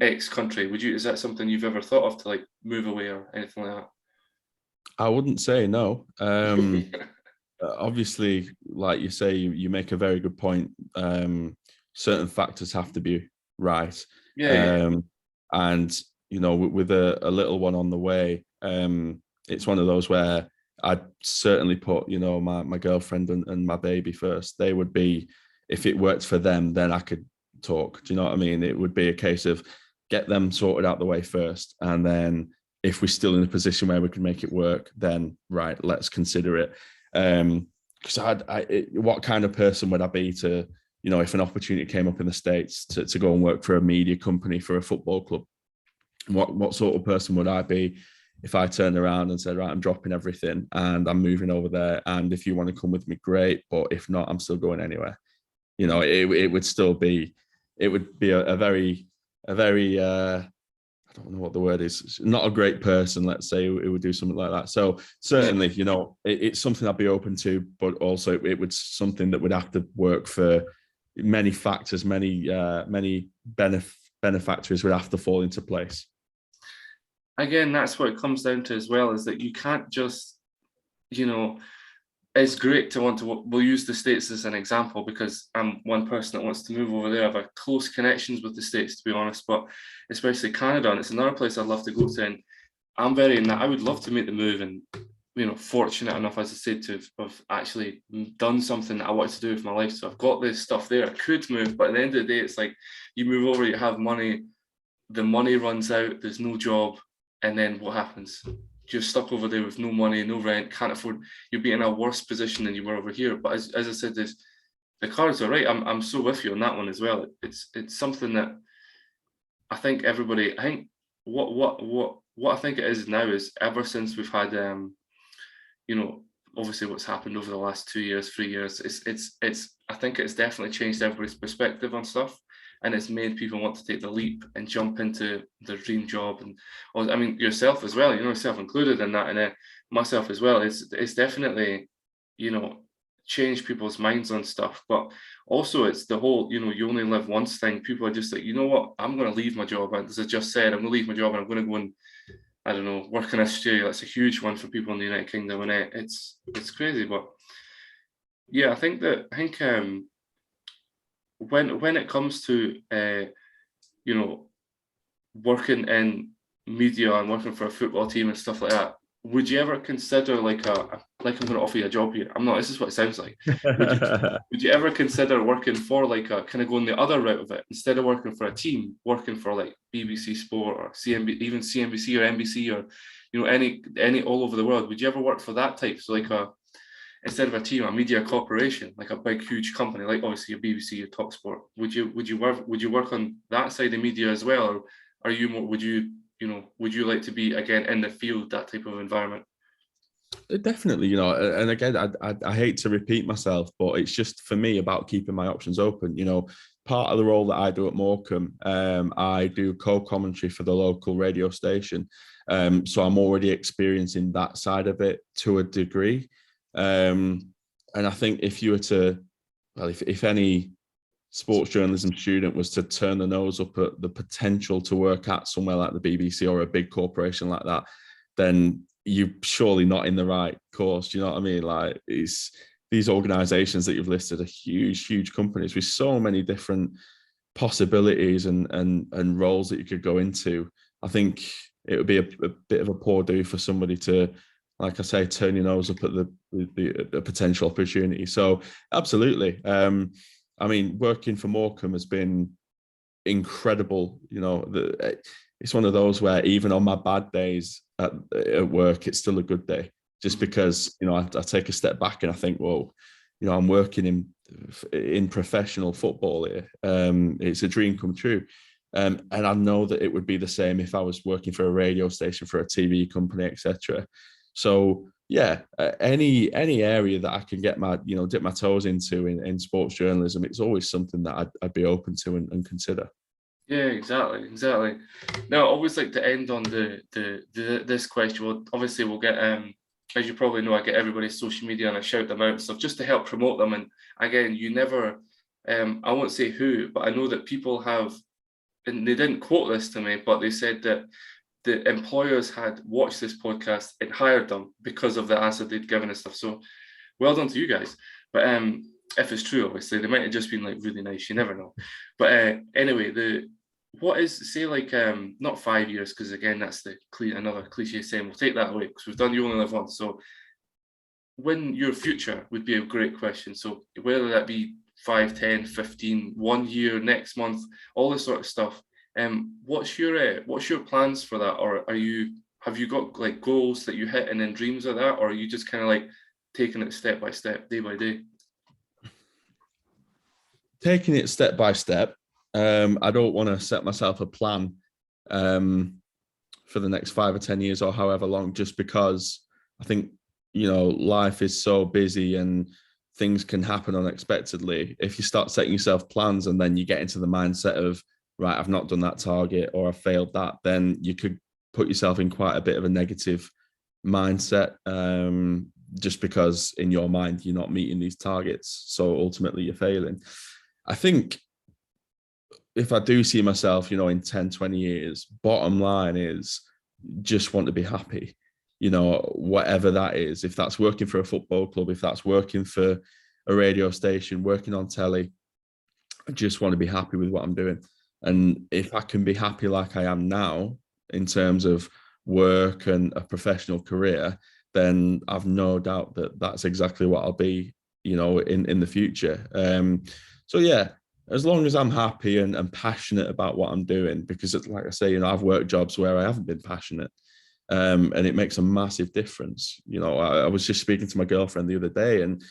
X country, is that something you've ever thought of, to like move away or anything like that? I wouldn't say no. Obviously, like you say, you make a very good point. Certain factors have to be right. Yeah. And with a little one on the way, it's one of those where I'd certainly put my girlfriend and my baby first. They would be, if it worked for them, then I could talk. Do you know what I mean? It would be a case of get them sorted out the way first, and then if we're still in a position where we can make it work, then right, let's consider it. Because what kind of person would I be to, if an opportunity came up in the States to go and work for a media company, for a football club? What sort of person would I be if I turned around and said, right, I'm dropping everything and I'm moving over there, and if you want to come with me, great, but if not, I'm still going anywhere. It would still be, it would be a very I don't know what the word is, not a great person, let's say, who would do something like that. So certainly, it's something I'd be open to, but also it would something that would have to work for many factors, many benefactors would have to fall into place. Again, that's what it comes down to as well, is that you can't just, it's great to want to, we'll use the States as an example because I'm one person that wants to move over there. I have close connections with the States, to be honest, but especially Canada, and it's another place I'd love to go to. And I'm very in that, I would love to make the move, and, fortunate enough, as I said, to have actually done something that I wanted to do with my life. So I've got this stuff there. I could move, but at the end of the day, it's like you move over, you have money, the money runs out, there's no job, and then what happens? you're stuck over there with no money, no rent, can't afford. You'll be in a worse position than you were over here. But as I said, the cards are right. I'm so with you on that one as well. It's something that I think everybody. I think what I think it is now is ever since we've had you know, obviously what's happened over the last 2 years, 3 years, it's I think it's definitely changed everybody's perspective on stuff, and it's made people want to take the leap and jump into their dream job. And I mean yourself as well, yourself included in that, and myself as well. It's definitely, changed people's minds on stuff, but also it's the whole, you only live once thing. People are just like, you know what, I'm going to leave my job, and as I just said, I'm going to leave my job and I'm going to go and, I don't know, work in Australia. That's a huge one for people in the United Kingdom, and it's crazy. But yeah, I think when it comes to working in media and working for a football team and stuff like that, would you ever consider like I'm going to offer you a job here? I'm not. This is what it sounds like. Would you ever consider working for like a kind of going the other route of it, instead of working for a team, working for like BBC Sport or even CNBC or NBC or any all over the world? Would you ever work for that type? So like instead of a team, a media corporation, like a big huge company, like obviously a BBC or TalkSport. Would you work on that side of media as well, or are you more? Would you like to be again in the field, that type of environment? Definitely, and again, I hate to repeat myself, but it's just for me about keeping my options open. Part of the role that I do at Morecombe, I do co-commentary for the local radio station. So I'm already experiencing that side of it to a degree. And I think if you were to, well, if any sports journalism student was to turn the nose up at the potential to work at somewhere like the BBC or a big corporation like that, then you're surely not in the right course. Do you know what I mean? Like, it's these organizations that you've listed are huge companies with so many different possibilities and roles that you could go into. I think it would be a bit of a poor do for somebody to, like I say, turn your nose up at the potential opportunity. So absolutely. I mean, working for Morecombe has been incredible. It's one of those where even on my bad days at work, it's still a good day, just because, I take a step back and I think, whoa, I'm working in professional football here. It's a dream come true. And I know that it would be the same if I was working for a radio station, for a TV company, etc. So yeah, any area that I can get my, dip my toes into in sports journalism, it's always something that I'd be open to and consider. Yeah, exactly. Now, I always like to end on this question. Well, obviously, we'll get as you probably know, I get everybody's social media and I shout them out and stuff just to help promote them. And again, you never, I won't say who, but I know that people have, and they didn't quote this to me, but they said that the employers had watched this podcast and hired them because of the answer they'd given and stuff. So well done to you guys. But if it's true, obviously, they might have just been like really nice. You never know. But anyway, what is, say, like not 5 years, because again that's another cliche saying. We'll take that away because we've done You Only Live Once. So when your future would be a great question. So whether that be 5, 10, 15, 1 year, next month, all this sort of stuff. What's your plans for that, or have you got like goals that you hit and then dreams of that, or are you just kind of like taking it step by step, day by day? Taking it step by step. I don't want to set myself a plan for the next 5 or 10 years or however long, just because I think, life is so busy and things can happen unexpectedly. If you start setting yourself plans and then you get into the mindset of, right, I've not done that target or I failed that, then you could put yourself in quite a bit of a negative mindset, just because in your mind you're not meeting these targets. So ultimately you're failing. I think if I do see myself, in 10, 20 years, bottom line is just want to be happy, whatever that is. If that's working for a football club, if that's working for a radio station, working on telly, I just want to be happy with what I'm doing. And if I can be happy like I am now in terms of work and a professional career, then I've no doubt that that's exactly what I'll be, in the future. So yeah, as long as I'm happy and passionate about what I'm doing, because like I say, I've worked jobs where I haven't been passionate. And it makes a massive difference. You know, I was just speaking to my girlfriend the other day, and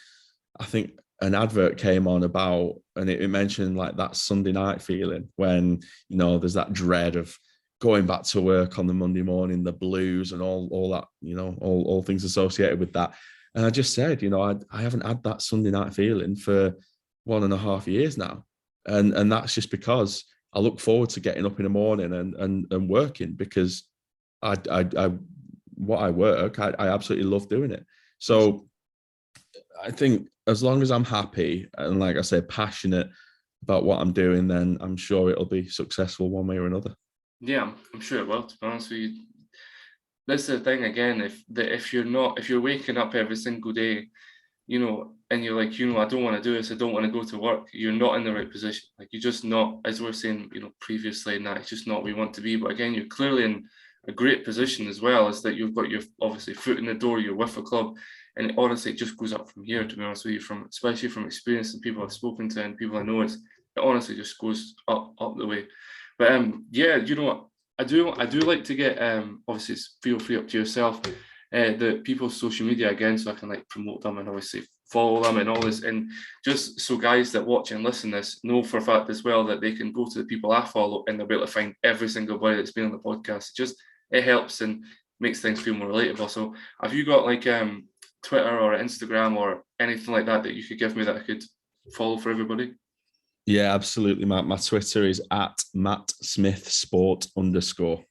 I think an advert came on about, and it mentioned like that Sunday night feeling when, you know, there's that dread of going back to work on the Monday morning, the blues and all that, you know, all things associated with that. And I just said, you know, I haven't had that Sunday night feeling for 1.5 years now. And that's just because I look forward to getting up in the morning and working, because I what I work, I absolutely love doing it. So I think as long as I'm happy and, like I say, passionate about what I'm doing, then I'm sure it'll be successful one way or another. Yeah, I'm sure it will, to be honest with you. That's the thing again, if you're waking up every single day, you know, and you're like, you know, I don't want to do this, I don't want to go to work, you're not in the right position. Like, you're just not, as we were saying, you know, previously, and that it's just not where you want to be. But again, you're clearly in a great position as well, is that you've got your, obviously, foot in the door, you're with a club, and it, honestly, it just goes up from here, to be honest with you, from, especially from experience and people I've spoken to and people I know, it honestly just goes up the way. But yeah, you know what, I do like to get, obviously feel free up to yourself, the people's social media again, so I can like promote them and obviously follow them and all this, and just so guys that watch and listen this know for a fact as well that they can go to the people I follow and they'll be able to find every single boy that's been on the podcast. It helps and makes things feel more relatable. So have you got like Twitter or Instagram or anything like that you could give me that I could follow for everybody? Yeah, absolutely, Matt. My Twitter is at Matt Smith Sport _.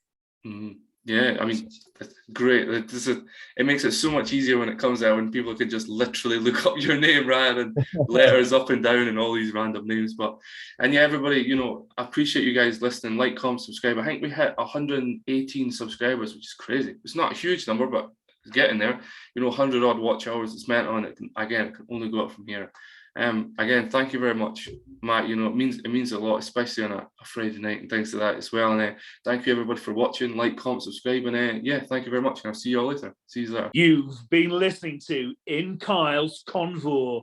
Mhm. Yeah, I mean, that's great. It makes it so much easier when it comes out, when people can just literally look up your name rather than letters up and down and all these random names. But, and yeah, everybody, you know, I appreciate you guys listening. Like, comment, subscribe. I think we hit 118 subscribers, which is crazy. It's not a huge number, but it's getting there. You know, 100 odd watch hours. It's meant on it. Again, it can only go up from here. Again, thank you very much, Matt. You know, it means a lot, especially on a Friday night and things like that as well. And thank you everybody for watching. Like, comment, subscribe, and yeah, thank you very much. And I'll see you all later. See you later. You've been listening to Inkylesconvo.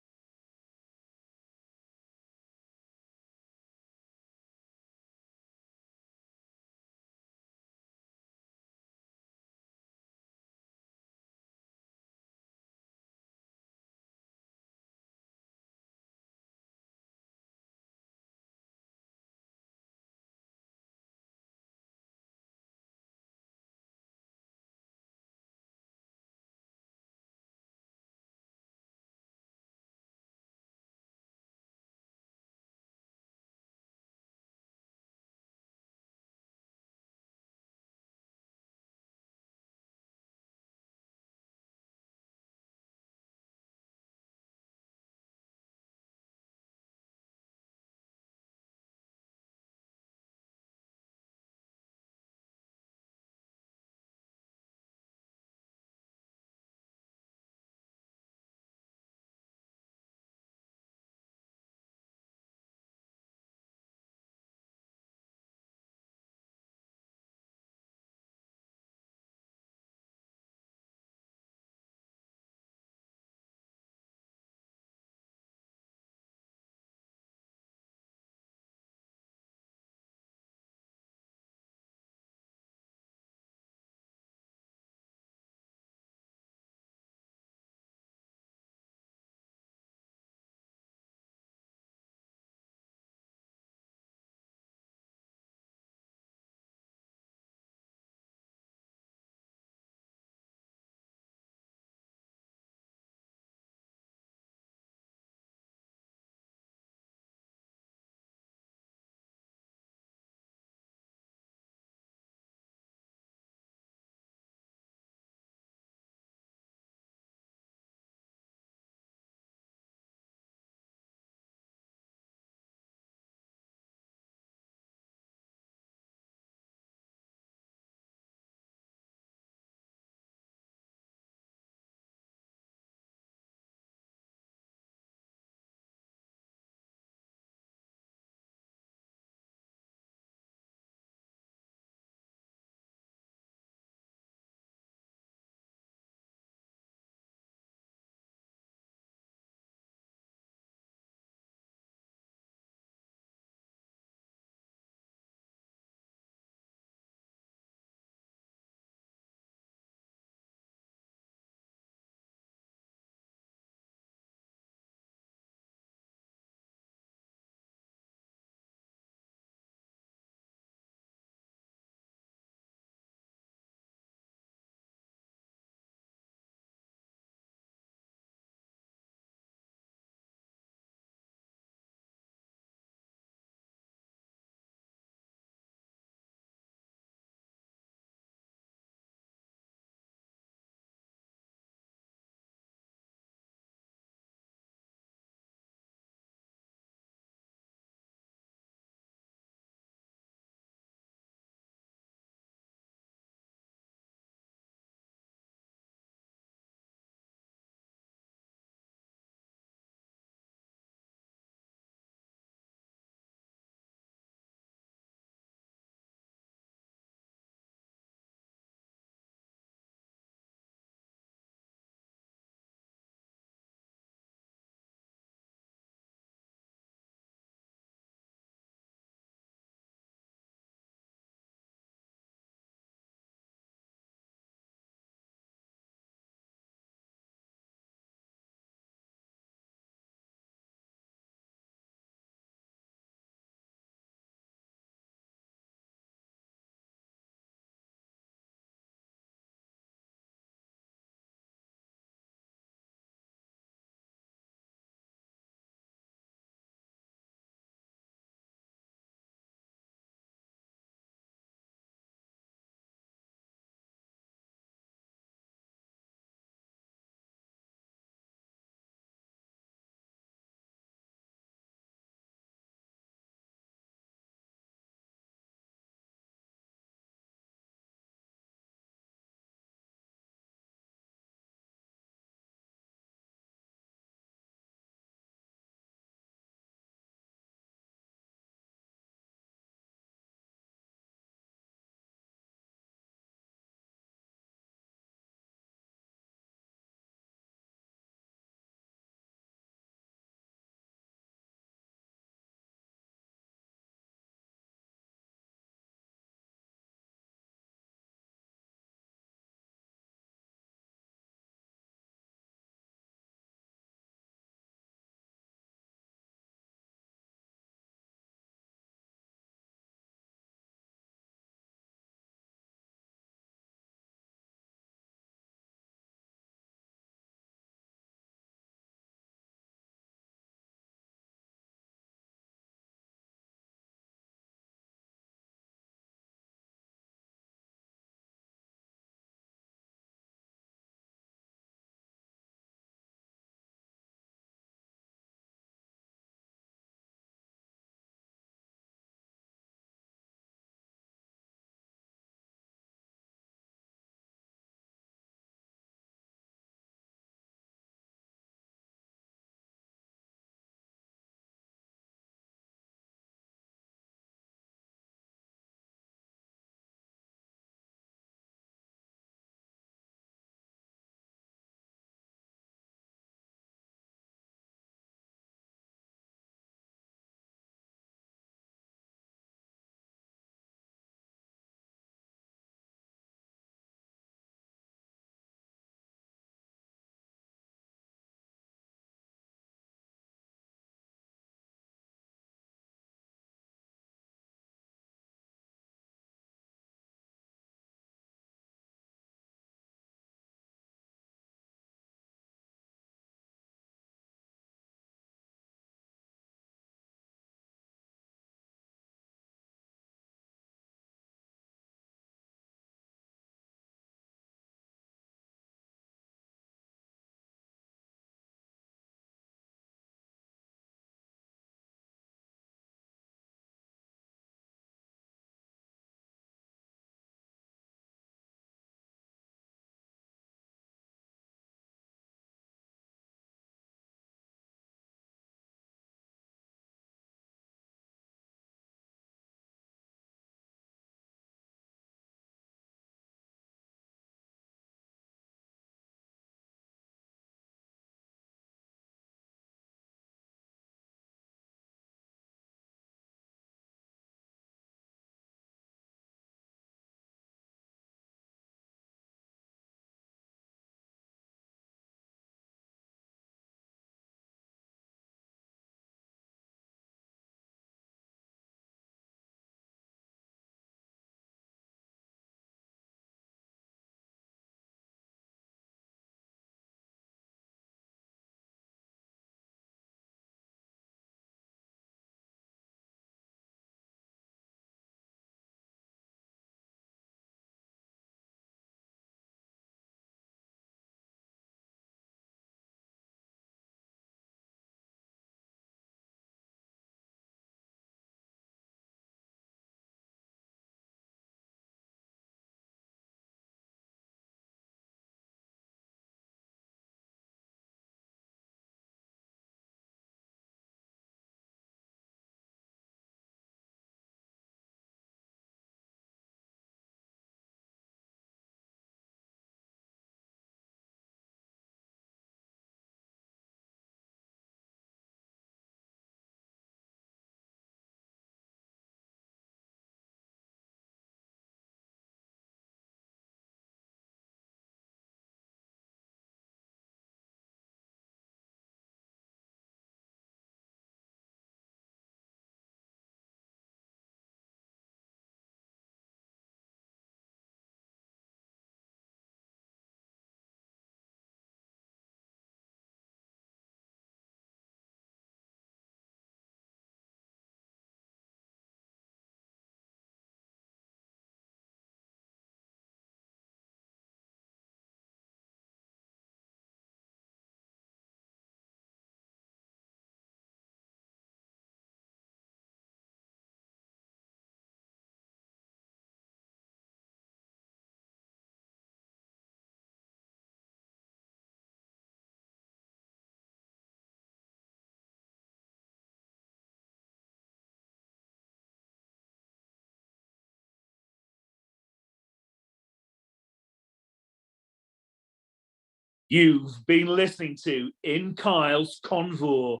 You've been listening to Inkylesconvo.